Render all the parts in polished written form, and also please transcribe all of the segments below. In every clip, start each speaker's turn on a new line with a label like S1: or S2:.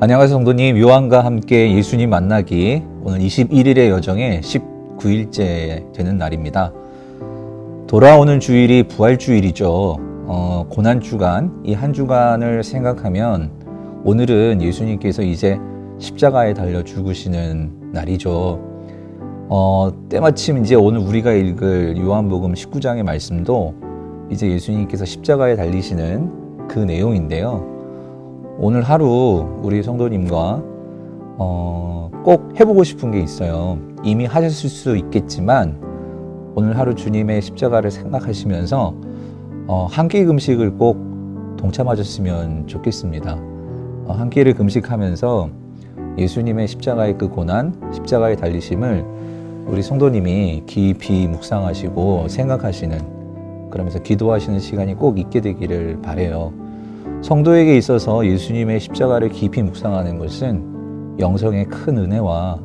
S1: 안녕하세요 성도님. 요한과 함께 예수님 만나기, 오늘 21일의 여정의 19일째 되는 날입니다. 돌아오는 주일이 부활주일이죠. 고난주간, 이 한 주간을 생각하면 오늘은 예수님께서 이제 십자가에 달려 죽으시는 날이죠. 때마침 이제 오늘 우리가 읽을 요한복음 19장의 말씀도 이제 예수님께서 십자가에 달리시는 그 내용인데요. 오늘 하루 우리 성도님과 꼭 해보고 싶은 게 있어요. 이미 하셨을 수 있겠지만 오늘 하루 주님의 십자가를 생각하시면서 한 끼 금식을 꼭 동참하셨으면 좋겠습니다. 한 끼를 금식하면서 예수님의 십자가의 그 고난, 십자가의 달리심을 우리 성도님이 깊이 묵상하시고 생각하시는, 그러면서 기도하시는 시간이 꼭 있게 되기를 바라요. 성도에게 있어서 예수님의 십자가를 깊이 묵상하는 것은 영성의 큰 은혜와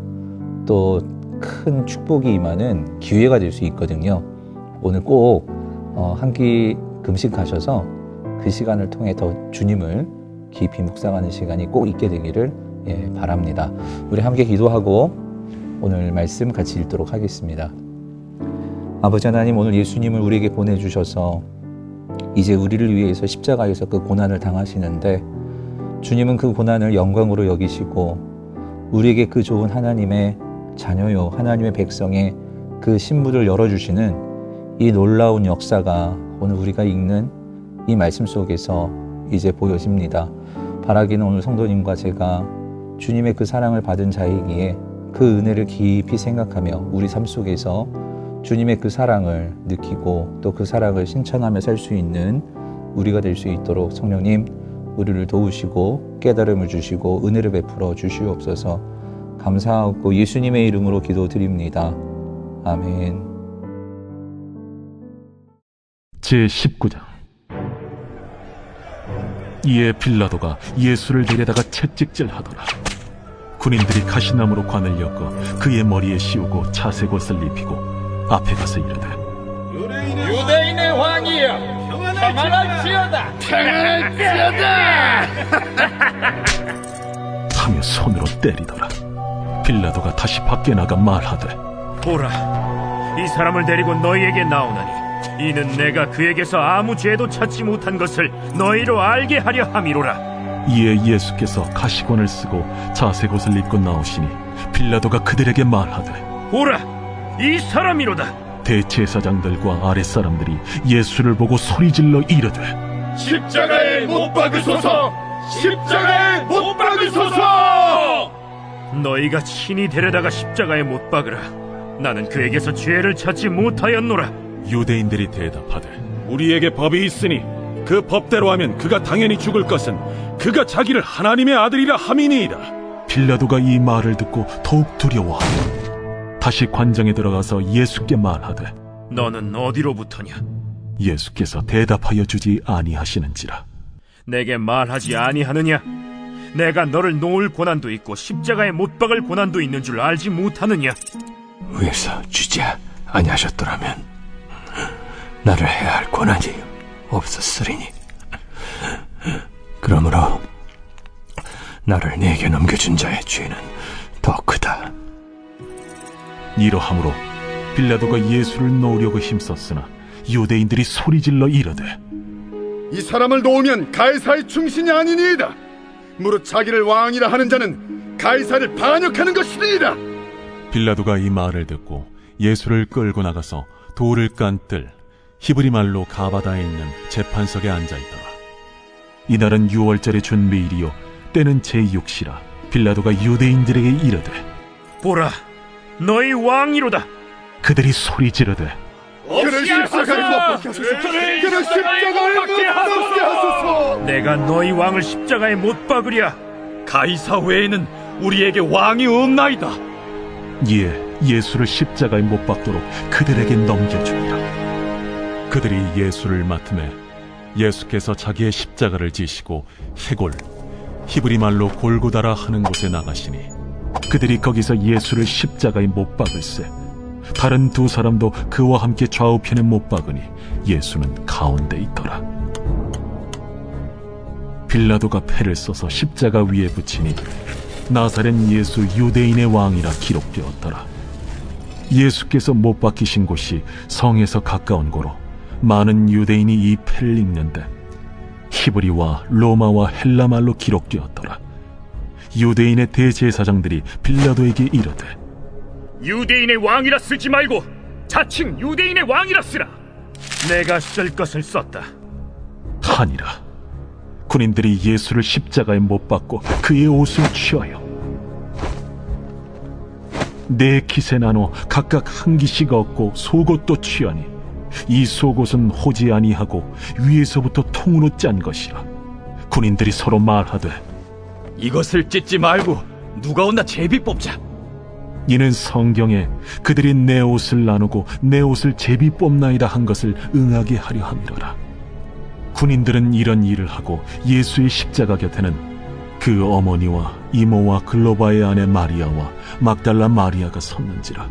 S1: 또 큰 축복이 임하는 기회가 될 수 있거든요. 오늘 꼭 한 끼 금식하셔서 그 시간을 통해 더 주님을 깊이 묵상하는 시간이 꼭 있게 되기를 바랍니다. 우리 함께 기도하고 오늘 말씀 같이 읽도록 하겠습니다. 아버지 하나님, 오늘 예수님을 우리에게 보내주셔서 이제 우리를 위해서 십자가에서 그 고난을 당하시는데, 주님은 그 고난을 영광으로 여기시고 우리에게 그 좋은 하나님의 자녀요, 하나님의 백성의 그 신문을 열어주시는 이 놀라운 역사가 오늘 우리가 읽는 이 말씀 속에서 이제 보여집니다. 바라기는 오늘 성도님과 제가 주님의 그 사랑을 받은 자이기에 그 은혜를 깊이 생각하며 우리 삶 속에서 주님의 그 사랑을 느끼고 또 그 사랑을 실천하며 살 수 있는 우리가 될 수 있도록 성령님, 우리를 도우시고 깨달음을 주시고 은혜를 베풀어 주시옵소서. 감사하고 예수님의 이름으로 기도드립니다. 아멘.
S2: 제19장. 이에 빌라도가 예수를 데려다가 채찍질하더라. 군인들이 가시나무로 관을 엮어 그의 머리에 씌우고 자색 옷을 입히고 앞에 가서 이르되,
S3: 유대인의 왕이여, 평안할지어다. 평안할지어다.
S2: 하며 손으로 때리더라. 빌라도가 다시 밖에 나가 말하되,
S4: 보라, 이 사람을 데리고 너희에게 나오나니 이는 내가 그에게서 아무 죄도 찾지 못한 것을 너희로 알게 하려 함이로라.
S2: 이에 예수께서 가시관을 쓰고 자색 옷을 입고 나오시니 빌라도가 그들에게 말하되,
S4: 보라, 이 사람이로다.
S2: 대제사장들과 아랫사람들이 예수를 보고 소리질러 이르되,
S3: 십자가에 못 박으소서. 십자가에 못 박으소서.
S4: 너희가 친히 데려다가 십자가에 못 박으라. 나는 그에게서 죄를 찾지 못하였노라.
S2: 유대인들이 대답하되,
S5: 우리에게 법이 있으니 그 법대로 하면 그가 당연히 죽을 것은 그가 자기를 하나님의 아들이라 함이니이다.
S2: 빌라도가 이 말을 듣고 더욱 두려워하고 다시 관장에 들어가서 예수께 말하되,
S4: 너는 어디로부터냐?
S2: 예수께서 대답하여 주지 아니하시는지라.
S4: 내게 말하지 아니하느냐? 내가 너를 놓을 고난도 있고 십자가에 못 박을 고난도 있는 줄 알지 못하느냐?
S6: 위에서 주지 아니하셨더라면 나를 해야 할 권한이 없었으리니, 그러므로 나를 네게 넘겨준 자의 죄는 더 크다.
S2: 이러함으로 빌라도가 예수를 놓으려고 힘썼으나 유대인들이 소리질러 이르되,
S7: 이 사람을 놓으면 가이사의 충신이 아니니이다. 무릇 자기를 왕이라 하는 자는 가이사를 반역하는 것이니이다.
S2: 빌라도가 이 말을 듣고 예수를 끌고 나가서 돌을 깐 뜰, 히브리 말로 가바다에 있는 재판석에 앉아있더라. 이날은 유월절의 준비일이요 때는 제6시라. 빌라도가 유대인들에게 이르되,
S4: 보라, 너희 왕이로다.
S2: 그들이 소리 지르되,
S7: 그를 십자가에 못 박게 하소서. 그를 십자가에 못 박게 하소서.
S4: 내가 너희 왕을 십자가에 못 박으랴.
S5: 가이사 외에는 우리에게 왕이 없나이다.
S2: 이에 예수를 십자가에 못 박도록 그들에게 넘겨주니라. 그들이 예수를 맡음에 예수께서 자기의 십자가를 지시고 해골, 히브리 말로 골고다라 하는 곳에 나가시니 그들이 거기서 예수를 십자가에 못 박을세. 다른 두 사람도 그와 함께 좌우편에 못 박으니 예수는 가운데 있더라. 빌라도가 패를 써서 십자가 위에 붙이니 나사렛 예수 유대인의 왕이라 기록되었더라. 예수께서 못 박히신 곳이 성에서 가까운 고로 많은 유대인이 이 패를 읽는데 히브리와 로마와 헬라말로 기록되었더라. 유대인의 대제사장들이 빌라도에게 이르되
S4: 유대인의 왕이라 쓰지 말고 자칭 유대인의 왕이라 쓰라. 내가 쓸 것을 썼다.
S2: 하니라. 군인들이 예수를 십자가에 못 박고 그의 옷을 취하여 네 킷에 나눠 각각 한 기씩 얻고 속옷도 취하니 이 속옷은 호지 아니하고 위에서부터 통으로 짠 것이라. 군인들이 서로 말하되
S3: 이것을 찢지 말고 누가 온나 제비 뽑자.
S2: 이는 성경에 그들이 내 옷을 나누고 내 옷을 제비 뽑나이다 한 것을 응하게 하려 함이로라. 군인들은 이런 일을 하고 예수의 십자가 곁에는 그 어머니와 이모와 글로바의 아내 마리아와 막달라 마리아가 섰는지라.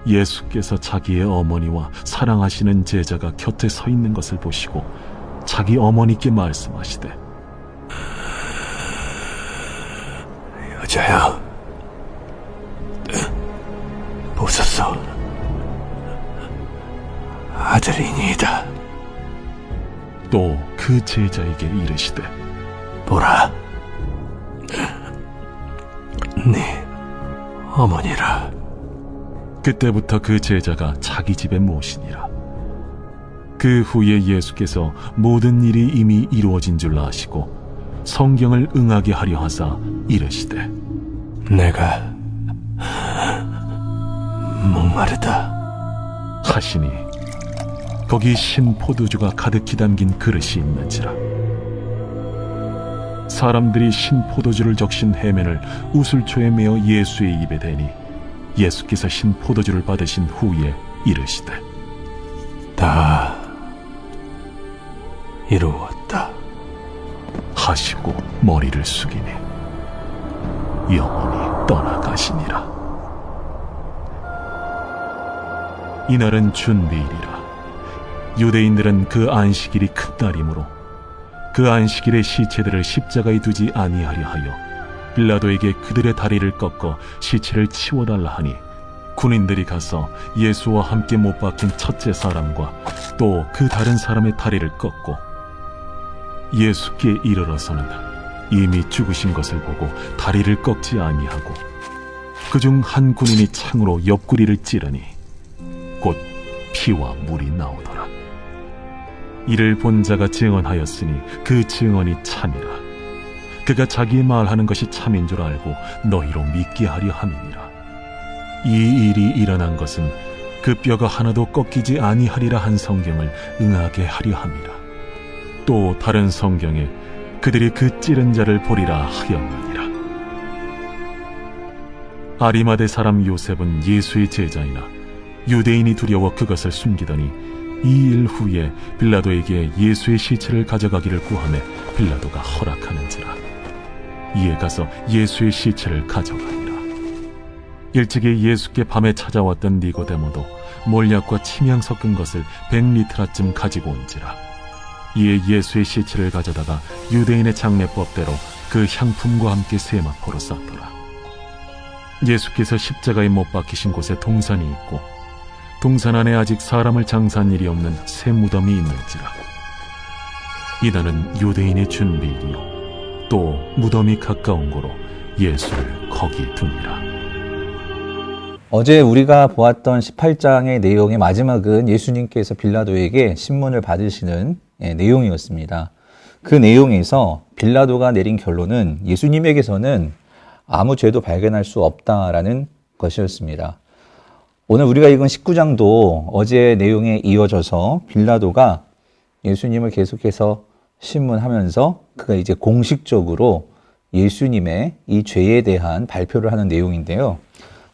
S2: 예수께서 자기의 어머니와 사랑하시는 제자가 곁에 서 있는 것을 보시고 자기 어머니께 말씀하시되
S6: 여자야, 보소서, 아들이니이다.
S2: 또 그 제자에게 이르시되
S6: 보라, 네 어머니라.
S2: 그때부터 그 제자가 자기 집에 모시니라. 그 후에 예수께서 모든 일이 이미 이루어진 줄 아시고 성경을 응하게 하려 하사 이르시되
S6: 내가 목마르다
S2: 하시니 거기 신 포도주가 가득히 담긴 그릇이 있는지라. 사람들이 신 포도주를 적신 해면을 우슬초에 메어 예수의 입에 대니 예수께서 신 포도주를 받으신 후에 이르시되
S6: 다 이루었다
S2: 하시고 머리를 숙이니 영원히 떠나가시니라. 이날은 준비일이라. 유대인들은 그 안식일이 큰 날이므로 그 안식일의 시체들을 십자가에 두지 아니하려 하여 빌라도에게 그들의 다리를 꺾어 시체를 치워달라 하니 군인들이 가서 예수와 함께 못 박힌 첫째 사람과 또 그 다른 사람의 다리를 꺾고 예수께 이르러서는 이미 죽으신 것을 보고 다리를 꺾지 아니하고 그중 한 군인이 창으로 옆구리를 찌르니 곧 피와 물이 나오더라. 이를 본 자가 증언하였으니 그 증언이 참이라. 그가 자기 말하는 것이 참인 줄 알고 너희로 믿게 하려 함이니라. 이 일이 일어난 것은 그 뼈가 하나도 꺾이지 아니하리라 한 성경을 응하게 하려 함이라. 또 다른 성경에 그들이 그 찌른 자를 보리라 하였느니라. 아리마대 사람 요셉은 예수의 제자이나 유대인이 두려워 그것을 숨기더니 이 일 후에 빌라도에게 예수의 시체를 가져가기를 구하매 빌라도가 허락하는지라. 이에 가서 예수의 시체를 가져가니라. 일찍이 예수께 밤에 찾아왔던 니고데모도 몰약과 침향 섞은 것을 100리트라쯤 가지고 온지라. 이에 예수의 시체를 가져다가 유대인의 장례법대로 그 향품과 함께 세마포로 쌌더라. 예수께서 십자가에 못 박히신 곳에 동산이 있고 동산 안에 아직 사람을 장사한 일이 없는 새 무덤이 있는지라. 이날은 유대인의 준비일이요 또 무덤이 가까운 고로 예수를 거기 두니라.
S1: 어제 우리가 보았던 18장의 내용의 마지막은 예수님께서 빌라도에게 신문을 받으시는 내용이었습니다. 그 내용에서 빌라도가 내린 결론은 예수님에게서는 아무 죄도 발견할 수 없다라는 것이었습니다. 오늘 우리가 읽은 19장도 어제의 내용에 이어져서 빌라도가 예수님을 계속해서 신문하면서 그가 이제 공식적으로 예수님의 이 죄에 대한 발표를 하는 내용인데요.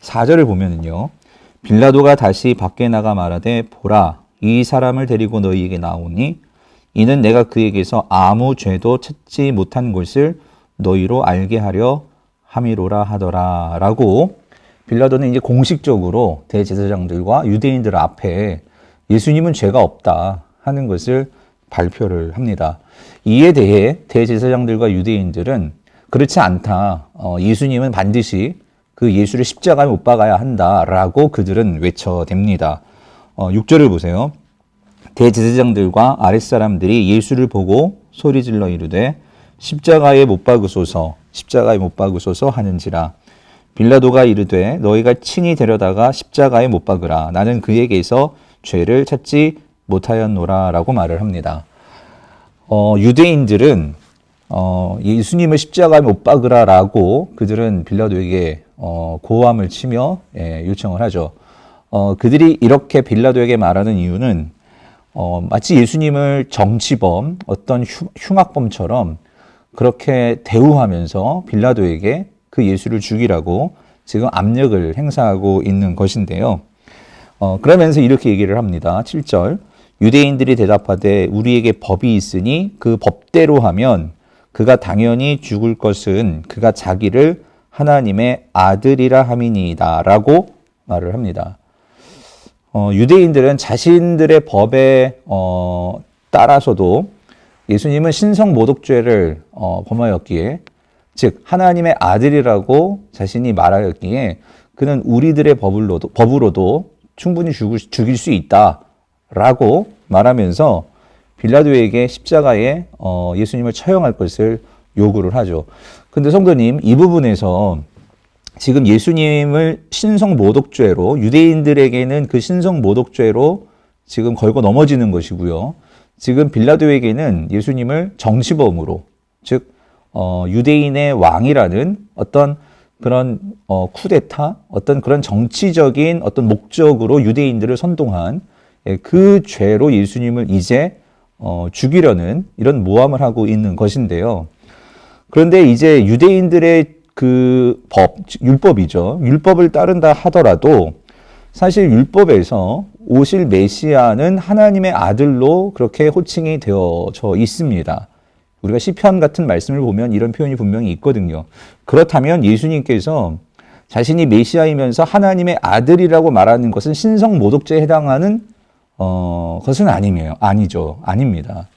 S1: 4절을 보면은요. 빌라도가 다시 밖에 나가 말하되 보라, 이 사람을 데리고 너희에게 나오니 이는 내가 그에게서 아무 죄도 찾지 못한 것을 너희로 알게 하려 함이로라 하더라 라고 빌라도는 이제 공식적으로 대제사장들과 유대인들 앞에 예수님은 죄가 없다 하는 것을 발표를 합니다. 이에 대해 대제사장들과 유대인들은 그렇지 않다. 예수님은 반드시 그 예수를 십자가에 못 박아야 한다라고 그들은 외쳐댑니다. 6절을 보세요. 대제사장들과 아랫사람들이 예수를 보고 소리질러 이르되 십자가에 못 박으소서 십자가에 못 박으소서 하는지라. 빌라도가 이르되 너희가 친히 데려다가 십자가에 못 박으라. 나는 그에게서 죄를 찾지 못하였노라 라고 말을 합니다. 유대인들은 예수님을 십자가에 못 박으라 라고 그들은 빌라도에게 고함을 치며 요청을 하죠. 그들이 이렇게 빌라도에게 말하는 이유는 마치 예수님을 정치범, 어떤 흉악범처럼 그렇게 대우하면서 빌라도에게 그 예수를 죽이라고 지금 압력을 행사하고 있는 것인데요. 그러면서 이렇게 얘기를 합니다. 7절. 유대인들이 대답하되 우리에게 법이 있으니 그 법대로 하면 그가 당연히 죽을 것은 그가 자기를 하나님의 아들이라 함이니이다 라고 말을 합니다. 유대인들은 자신들의 법에 따라서도 예수님은 신성모독죄를 범하였기에, 즉 하나님의 아들이라고 자신이 말하였기에 그는 우리들의 법으로도 충분히 죽일 수 있다라고 말하면서 빌라도에게 십자가에 예수님을 처형할 것을 요구를 하죠. 근데 성도님, 이 부분에서 지금 예수님을 신성모독죄로, 유대인들에게는 그 신성모독죄로 지금 걸고 넘어지는 것이고요. 지금 빌라도에게는 예수님을 정치범으로, 즉 유대인의 왕이라는 어떤 그런 쿠데타, 어떤 그런 정치적인 어떤 목적으로 유대인들을 선동한 그 죄로 예수님을 이제 죽이려는 이런 모함을 하고 있는 것인데요. 그런데 이제 유대인들의 그 법, 율법이죠. 율법을 따른다 하더라도 사실 율법에서 오실 메시아는 하나님의 아들로 그렇게 호칭이 되어져 있습니다. 우리가 시편 같은 말씀을 보면 이런 표현이 분명히 있거든요. 그렇다면 예수님께서 자신이 메시아이면서 하나님의 아들이라고 말하는 것은 신성모독죄에 해당하는 것은 아니죠. 아닙니다.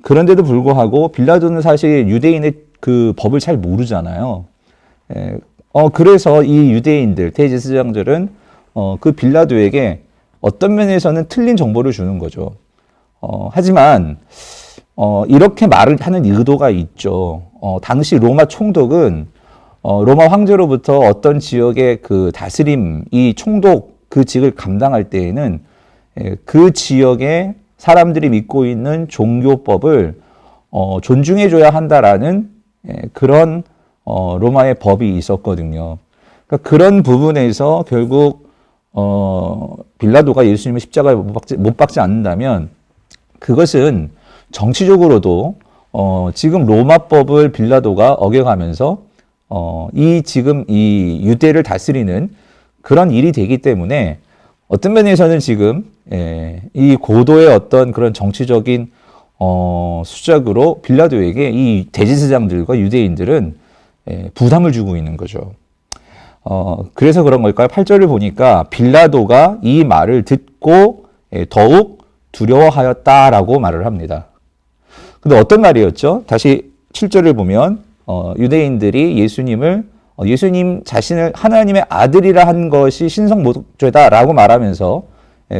S1: 그런데도 불구하고 빌라도는 사실 유대인의 그 법을 잘 모르잖아요. 그래서 이 유대인들, 대제사장들은 그 빌라도에게 어떤 면에서는 틀린 정보를 주는 거죠. 하지만 이렇게 말을 하는 의도가 있죠. 당시 로마 총독은 로마 황제로부터 어떤 지역의 그 다스림, 이 총독 그 직을 감당할 때에는 그 지역의 사람들이 믿고 있는 종교법을 존중해줘야 한다라는 그런 로마의 법이 있었거든요. 그러니까 그런 부분에서 결국 빌라도가 예수님을 십자가에 못 박지 않는다면 그것은 정치적으로도 지금 로마법을 빌라도가 어겨가면서 지금 이 유대를 다스리는 그런 일이 되기 때문에 어떤 면에서는 지금 이 고도의 어떤 그런 정치적인 수작으로 빌라도에게 이 대제사장들과 유대인들은 부담을 주고 있는 거죠. 그래서 그런 걸까요? 8절을 보니까 빌라도가 이 말을 듣고 더욱 두려워하였다라고 말을 합니다. 근데 어떤 말이었죠? 다시 7절을 보면 유대인들이 예수님 자신을 하나님의 아들이라 한 것이 신성모독죄다라고 말하면서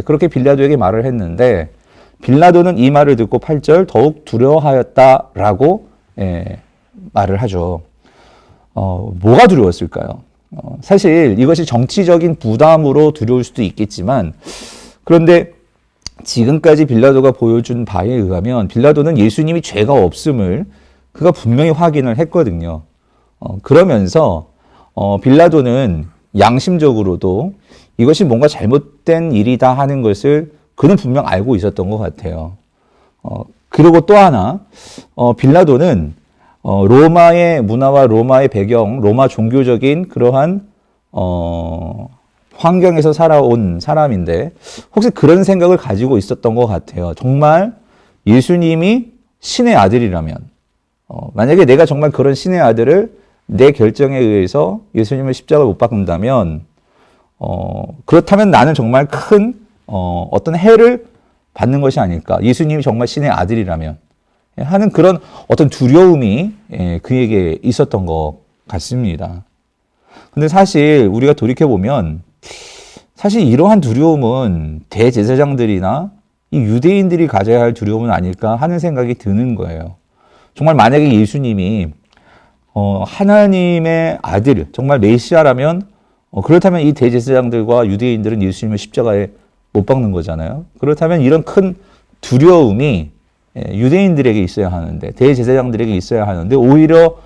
S1: 그렇게 빌라도에게 말을 했는데 빌라도는 이 말을 듣고 8절 더욱 두려워하였다라고 말을 하죠. 뭐가 두려웠을까요? 사실 이것이 정치적인 부담으로 두려울 수도 있겠지만 그런데 지금까지 빌라도가 보여준 바에 의하면 빌라도는 예수님이 죄가 없음을 그가 분명히 확인을 했거든요. 그러면서 빌라도는 양심적으로도 이것이 뭔가 잘못된 일이다 하는 것을 그는 분명 알고 있었던 것 같아요. 그리고 또 하나 빌라도는 로마의 문화와 로마의 배경, 로마 종교적인 그러한 환경에서 살아온 사람인데 혹시 그런 생각을 가지고 있었던 것 같아요. 정말 예수님이 신의 아들이라면 만약에 내가 정말 그런 신의 아들을 내 결정에 의해서 예수님을 십자가에 못 박는다면 그렇다면 나는 정말 큰 어떤 해를 받는 것이 아닐까. 예수님이 정말 신의 아들이라면 하는 그런 어떤 두려움이 그에게 있었던 것 같습니다. 근데 사실 우리가 돌이켜보면 사실 이러한 두려움은 대제사장들이나 이 유대인들이 가져야 할 두려움은 아닐까 하는 생각이 드는 거예요. 정말 만약에 예수님이 하나님의 아들, 정말 메시아라면 그렇다면 이 대제사장들과 유대인들은 예수님을 십자가에 못 박는 거잖아요. 그렇다면 이런 큰 두려움이 유대인들에게 있어야 하는데, 대제사장들에게 있어야 하는데, 오히려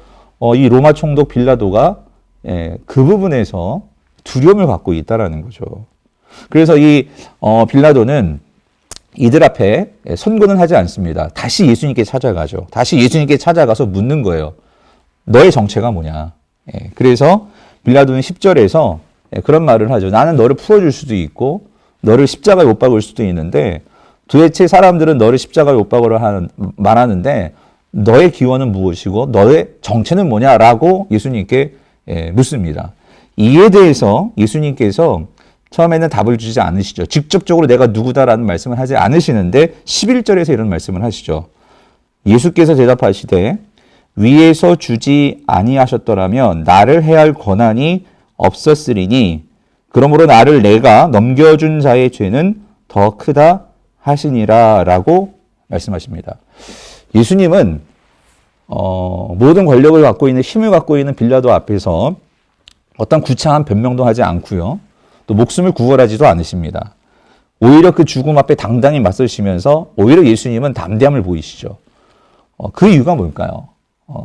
S1: 이 로마 총독 빌라도가 그 부분에서 두려움을 갖고 있다라는 거죠. 그래서 이 빌라도는 이들 앞에 선고는 하지 않습니다. 다시 예수님께 찾아가죠. 다시 예수님께 찾아가서 묻는 거예요. 너의 정체가 뭐냐. 그래서 빌라도는 10절에서 그런 말을 하죠. 나는 너를 풀어줄 수도 있고 너를 십자가에 못 박을 수도 있는데 도대체 사람들은 너를 십자가에 못 박으라 말하는데 너의 기원은 무엇이고 너의 정체는 뭐냐라고 예수님께 묻습니다. 이에 대해서 예수님께서 처음에는 답을 주지 않으시죠. 직접적으로 내가 누구다라는 말씀을 하지 않으시는데 11절에서 이런 말씀을 하시죠. 예수께서 대답하시되 위에서 주지 아니하셨더라면 나를 해할 권한이 없었으리니 그러므로 나를 내가 넘겨준 자의 죄는 더 크다 하시니라 라고 말씀하십니다. 예수님은 모든 권력을 갖고 있는 힘을 갖고 있는 빌라도 앞에서 어떤 구차한 변명도 하지 않고요. 또 목숨을 구걸하지도 않으십니다. 오히려 그 죽음 앞에 당당히 맞서시면서 오히려 예수님은 담대함을 보이시죠. 그 이유가 뭘까요?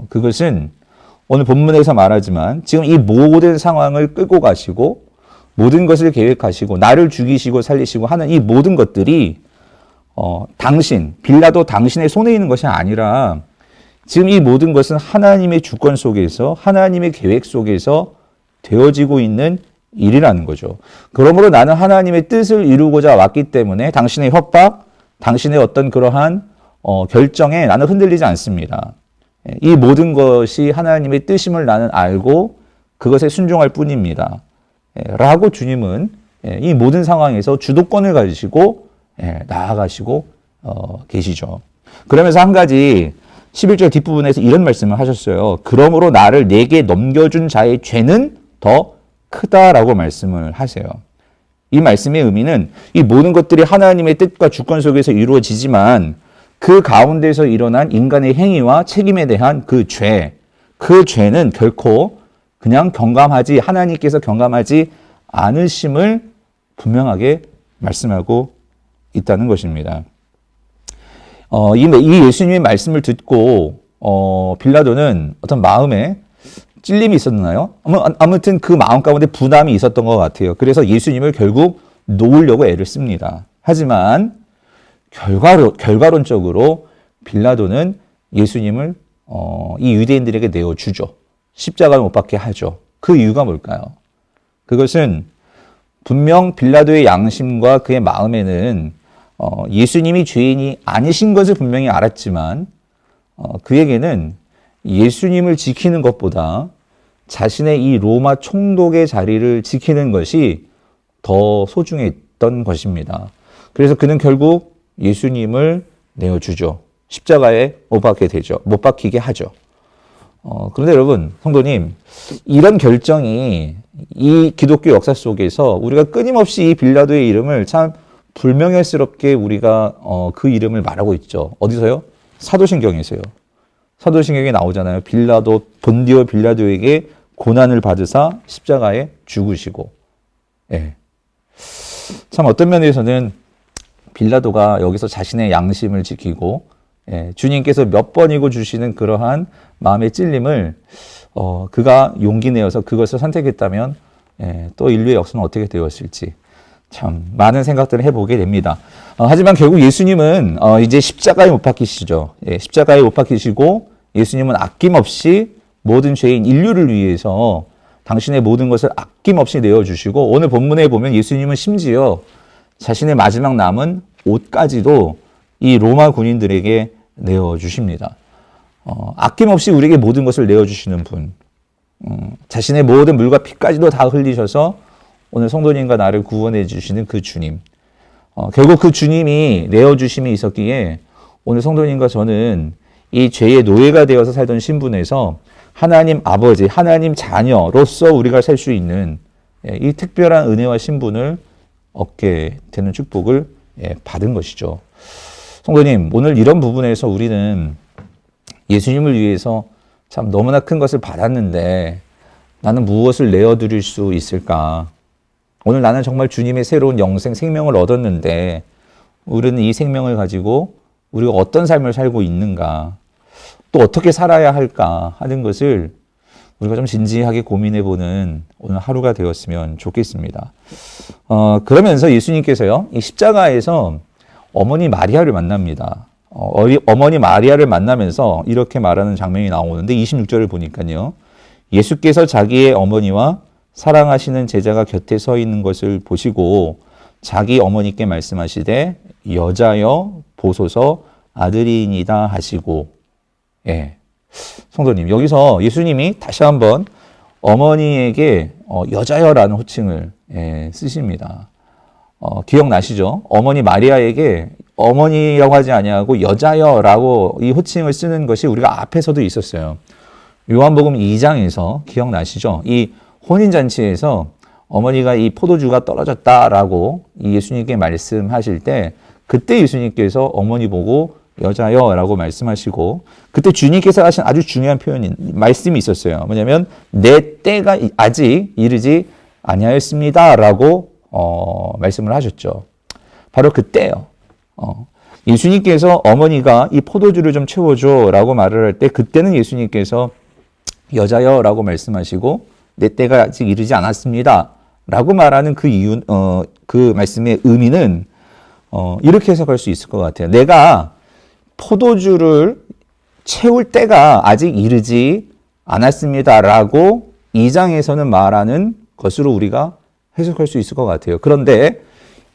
S1: 그것은 오늘 본문에서 말하지만 지금 이 모든 상황을 끌고 가시고 모든 것을 계획하시고 나를 죽이시고 살리시고 하는 이 모든 것들이 빌라도 당신의 손에 있는 것이 아니라 지금 이 모든 것은 하나님의 주권 속에서 하나님의 계획 속에서 되어지고 있는 일이라는 거죠. 그러므로 나는 하나님의 뜻을 이루고자 왔기 때문에 당신의 협박, 당신의 어떤 그러한 결정에 나는 흔들리지 않습니다. 이 모든 것이 하나님의 뜻임을 나는 알고 그것에 순종할 뿐입니다. 라고 주님은 이 모든 상황에서 주도권을 가지시고 나아가시고 계시죠. 그러면서 한 가지 11절 뒷부분에서 이런 말씀을 하셨어요. 그러므로 나를 내게 넘겨준 자의 죄는 더 크다라고 말씀을 하세요. 이 말씀의 의미는 이 모든 것들이 하나님의 뜻과 주권 속에서 이루어지지만 그 가운데서 일어난 인간의 행위와 책임에 대한 그 죄는 결코 그냥 하나님께서 경감하지 않으심을 분명하게 말씀하고 있다는 것입니다. 이 예수님의 말씀을 듣고 빌라도는 어떤 마음에 찔림이 있었나요? 아무튼 그 마음 가운데 부담이 있었던 것 같아요. 그래서 예수님을 결국 놓으려고 애를 씁니다. 하지만 결과론적으로 빌라도는 예수님을 이 유대인들에게 내어주죠. 십자가를 못 박게 하죠. 그 이유가 뭘까요? 그것은 분명 빌라도의 양심과 그의 마음에는 예수님이 죄인이 아니신 것을 분명히 알았지만 그에게는 예수님을 지키는 것보다 자신의 이 로마 총독의 자리를 지키는 것이 더 소중했던 것입니다. 그래서 그는 결국 예수님을 내어주죠. 십자가에 못 박히게 하죠. 그런데 여러분, 성도님, 이런 결정이 이 기독교 역사 속에서 우리가 끊임없이 이 빌라도의 이름을 참 불명예스럽게 우리가 그 이름을 말하고 있죠. 어디서요? 사도신경에서요. 사도신경에 나오잖아요. 본디오 빌라도에게 고난을 받으사 십자가에 죽으시고. 참 어떤 면에서는 빌라도가 여기서 자신의 양심을 지키고 주님께서 몇 번이고 주시는 그러한 마음의 찔림을 그가 용기 내어서 그것을 선택했다면 또 인류의 역사는 어떻게 되었을지 참 많은 생각들을 해보게 됩니다. 하지만 결국 예수님은 이제 십자가에 못 박히시죠. 십자가에 못 박히시고 예수님은 아낌없이 모든 죄인 인류를 위해서 당신의 모든 것을 아낌없이 내어주시고 오늘 본문에 보면 예수님은 심지어 자신의 마지막 남은 옷까지도 이 로마 군인들에게 내어주십니다. 아낌없이 우리에게 모든 것을 내어주시는 분, 자신의 모든 물과 피까지도 다 흘리셔서 오늘 성도님과 나를 구원해 주시는 그 주님, 결국 그 주님이 내어주심이 있었기에 오늘 성도님과 저는 이 죄의 노예가 되어서 살던 신분에서 하나님 아버지, 하나님 자녀로서 우리가 살 수 있는 이 특별한 은혜와 신분을 얻게 되는 축복을 받은 것이죠. 성도님, 오늘 이런 부분에서 우리는 예수님을 위해서 참 너무나 큰 것을 받았는데 나는 무엇을 내어드릴 수 있을까? 오늘 나는 정말 주님의 새로운 영생, 생명을 얻었는데 우리는 이 생명을 가지고 우리가 어떤 삶을 살고 있는가? 또 어떻게 살아야 할까 하는 것을 우리가 좀 진지하게 고민해보는 오늘 하루가 되었으면 좋겠습니다. 그러면서 예수님께서요, 이 십자가에서 어머니 마리아를 만납니다. 어머니 마리아를 만나면서 이렇게 말하는 장면이 나오는데 26절을 보니까요. 예수께서 자기의 어머니와 사랑하시는 제자가 곁에 서 있는 것을 보시고 자기 어머니께 말씀하시되 여자여 보소서 아들이니이다 하시고, 성도님, 여기서 예수님이 다시 한번 어머니에게 여자여라는 호칭을 쓰십니다. 기억나시죠? 어머니 마리아에게 어머니라고 하지 아니하고 여자여라고 이 호칭을 쓰는 것이 우리가 앞에서도 있었어요. 요한복음 2장에서 기억나시죠? 이 혼인잔치에서 어머니가 이 포도주가 떨어졌다라고 이 예수님께 말씀하실 때 그때 예수님께서 어머니 보고 여자여라고 말씀하시고 그때 주님께서 하신 아주 중요한 말씀이 있었어요. 뭐냐면 내 때가 아직 이르지 아니하였습니다라고 말씀을 하셨죠. 바로 그때요. 예수님께서 어머니가 이 포도주를 좀 채워줘라고 말을 할 때 그때는 예수님께서 여자여라고 말씀하시고 내 때가 아직 이르지 않았습니다라고 말하는 그 이유, 그 말씀의 의미는 이렇게 해석할 수 있을 것 같아요. 내가 포도주를 채울 때가 아직 이르지 않았습니다라고 2장에서는 말하는 것으로 우리가 해석할 수 있을 것 같아요. 그런데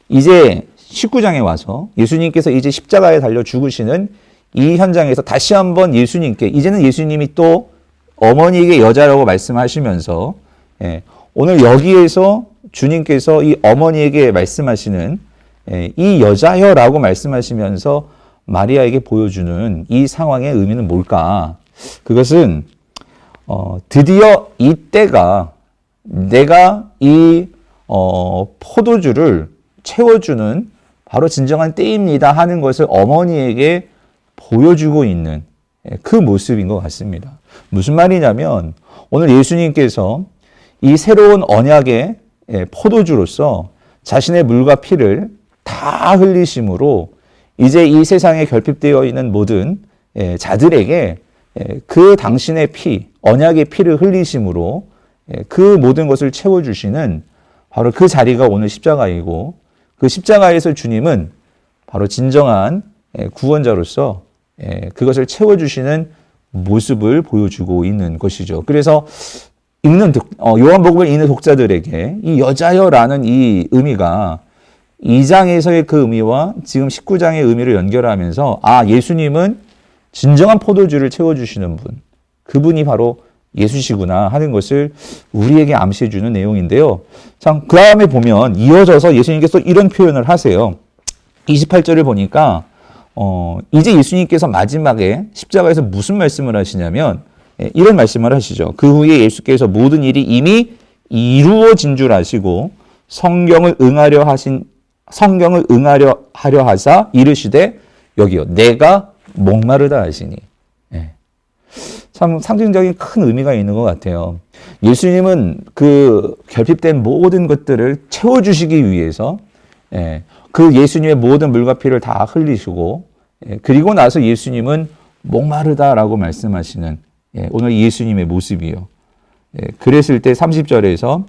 S1: 이제 19장에 와서 예수님께서 이제 십자가에 달려 죽으시는 이 현장에서 다시 한번 예수님께, 이제는 예수님이 또 어머니에게 여자라고 말씀하시면서, 오늘 여기에서 주님께서 이 어머니에게 말씀하시는 이 여자여라고 말씀하시면서 마리아에게 보여주는 이 상황의 의미는 뭘까? 그것은 드디어 이때가 내가 이 포도주를 채워주는 바로 진정한 때입니다 하는 것을 어머니에게 보여주고 있는 그 모습인 것 같습니다. 무슨 말이냐면 오늘 예수님께서 이 새로운 언약의 포도주로서 자신의 물과 피를 다 흘리심으로 이제 이 세상에 결핍되어 있는 모든 자들에게 그 당신의 피, 언약의 피를 흘리심으로 그 모든 것을 채워주시는 바로 그 자리가 오늘 십자가이고 그 십자가에서 주님은 바로 진정한 구원자로서 그것을 채워주시는 모습을 보여주고 있는 것이죠. 그래서 요한복음을 읽는 독자들에게 이 여자여라는 이 의미가 2장에서의 그 의미와 지금 19장의 의미를 연결하면서 예수님은 진정한 포도주를 채워주시는 분, 그분이 바로 예수시구나 하는 것을 우리에게 암시해주는 내용인데요. 참, 그 다음에 보면 이어져서 예수님께서 이런 표현을 하세요. 28절을 보니까 이제 예수님께서 마지막에 십자가에서 무슨 말씀을 하시냐면 이런 말씀을 하시죠. 그 후에 예수께서 모든 일이 이미 이루어진 줄 아시고 성경을 응하려 하려 하사 이르시되 여기요 내가 목마르다 하시니. 참 상징적인 큰 의미가 있는 것 같아요. 예수님은 그 결핍된 모든 것들을 채워주시기 위해서 그 예수님의 모든 물과 피를 다 흘리시고 그리고 나서 예수님은 목마르다라고 말씀하시는 오늘 예수님의 모습이요. 그랬을 때 30절에서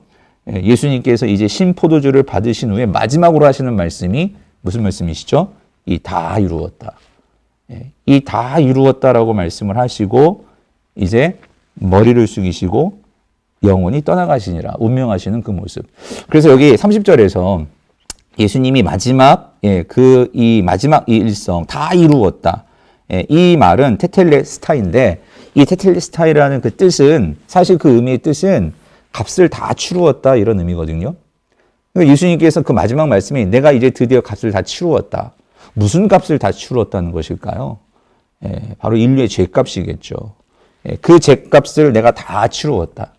S1: 예수님께서 이제 신포도주를 받으신 후에 마지막으로 하시는 말씀이 무슨 말씀이시죠? 이 다 이루었다. 이 다 이루었다라고 말씀을 하시고 이제 머리를 숙이시고 영원히 떠나가시니라 운명하시는 그 모습. 그래서 여기 30절에서 예수님이 마지막 이 마지막 이 일성 다 이루었다. 이 말은 테텔레스타인데 이 테텔레스타이라는 그 뜻은 사실 그 의미의 뜻은 값을 다 치루었다 이런 의미거든요. 그러니까 예수님께서 그 마지막 말씀이 내가 이제 드디어 값을 다 치루었다. 무슨 값을 다 치루었다는 것일까요? 바로 인류의 죄값이겠죠. 그 죄값을 내가 다 치루었다.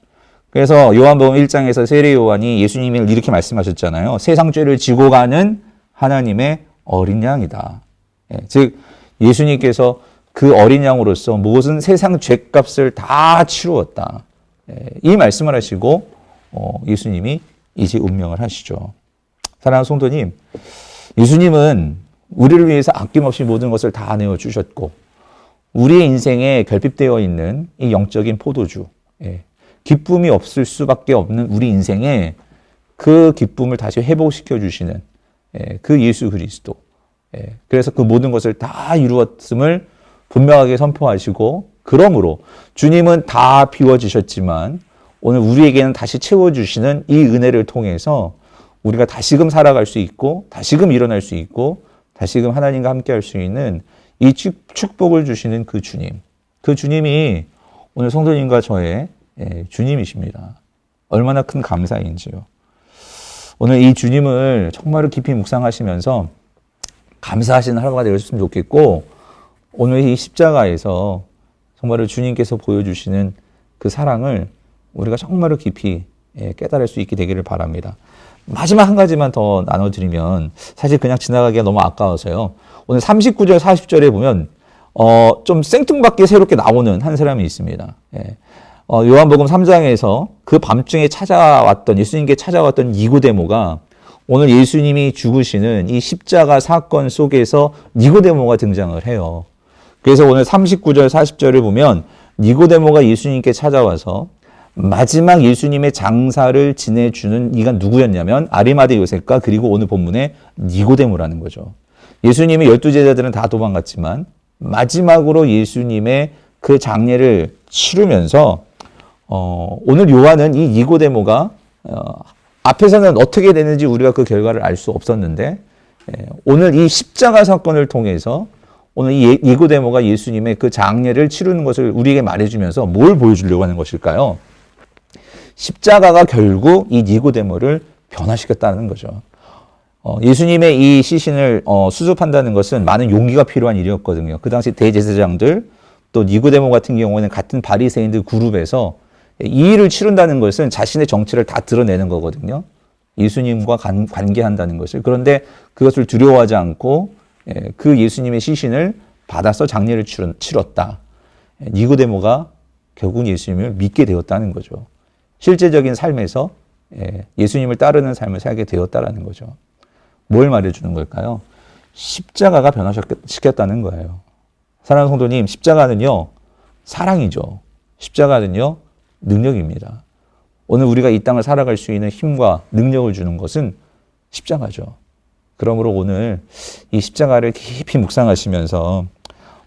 S1: 그래서 요한복음 1장에서 세례 요한이 예수님이 이렇게 말씀하셨잖아요. 세상 죄를 지고 가는 하나님의 어린 양이다. 즉 예수님께서 그 어린 양으로서 모든 세상 죄값을 다 치루었다. 이 말씀을 하시고 예수님이 이제 운명을 하시죠. 사랑하는 성도님, 예수님은 우리를 위해서 아낌없이 모든 것을 다 내어주셨고 우리의 인생에 결핍되어 있는 이 영적인 포도주, 기쁨이 없을 수밖에 없는 우리 인생에 그 기쁨을 다시 회복시켜 주시는 그 예수 그리스도. 그래서 그 모든 것을 다 이루었음을 분명하게 선포하시고, 그러므로 주님은 다 비워주셨지만 오늘 우리에게는 다시 채워주시는 이 은혜를 통해서 우리가 다시금 살아갈 수 있고 다시금 일어날 수 있고 다시금 하나님과 함께 할 수 있는 이 축복을 주시는 그 주님, 그 주님이 오늘 성도님과 저의 주님이십니다. 얼마나 큰 감사인지요. 오늘 이 주님을 정말로 깊이 묵상하시면서 감사하시는 하루가 되었으면 좋겠고, 오늘 이 십자가에서 정말로 주님께서 보여주시는 그 사랑을 우리가 정말로 깊이 깨달을 수 있게 되기를 바랍니다. 마지막 한 가지만 더 나눠드리면, 사실 그냥 지나가기가 너무 아까워서요. 오늘 39절, 40절에 보면 좀 생뚱맞게 새롭게 나오는 한 사람이 있습니다. 요한복음 3장에서 그 밤중에 찾아왔던, 예수님께 찾아왔던 니고데모가 오늘 예수님이 죽으시는 이 십자가 사건 속에서 니고데모가 등장을 해요. 그래서 오늘 39절, 40절을 보면 니고데모가 예수님께 찾아와서 마지막 예수님의 장사를 지내주는 이가 누구였냐면 아리마대 요셉과 그리고 오늘 본문의 니고데모라는 거죠. 예수님의 12제자들은 다 도망갔지만 마지막으로 예수님의 그 장례를 치르면서 오늘 요한은 이 니고데모가 앞에서는 어떻게 되는지 우리가 그 결과를 알 수 없었는데 오늘 이 십자가 사건을 통해서 오늘 이 니고데모가 예수님의 그 장례를 치르는 것을 우리에게 말해주면서 뭘 보여주려고 하는 것일까요? 십자가가 결국 이 니고데모를 변화시켰다는 거죠. 예수님의 이 시신을 수습한다는 것은 많은 용기가 필요한 일이었거든요. 그 당시 대제사장들 또 니고데모 같은 경우에는 같은 바리새인들 그룹에서 이 일을 치른다는 것은 자신의 정체를 다 드러내는 거거든요. 예수님과 관계한다는 것을. 그런데 그것을 두려워하지 않고 그 예수님의 시신을 받아서 장례를 치렀다. 니고데모가 결국 예수님을 믿게 되었다는 거죠. 실제적인 삶에서 예수님을 따르는 삶을 살게 되었다라는 거죠. 뭘 말해주는 걸까요? 십자가가 변화시켰다는 거예요. 사랑하는 성도님, 십자가는요, 사랑이죠. 십자가는요, 능력입니다. 오늘 우리가 이 땅을 살아갈 수 있는 힘과 능력을 주는 것은 십자가죠. 그러므로 오늘 이 십자가를 깊이 묵상하시면서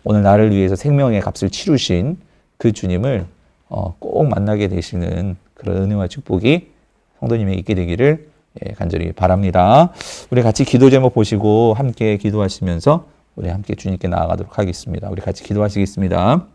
S1: 오늘 나를 위해서 생명의 값을 치르신 그 주님을 꼭 만나게 되시는 그런 은혜와 축복이 성도님에게 있게 되기를 간절히 바랍니다. 우리 같이 기도 제목 보시고 함께 기도하시면서 우리 함께 주님께 나아가도록 하겠습니다. 우리 같이 기도하시겠습니다.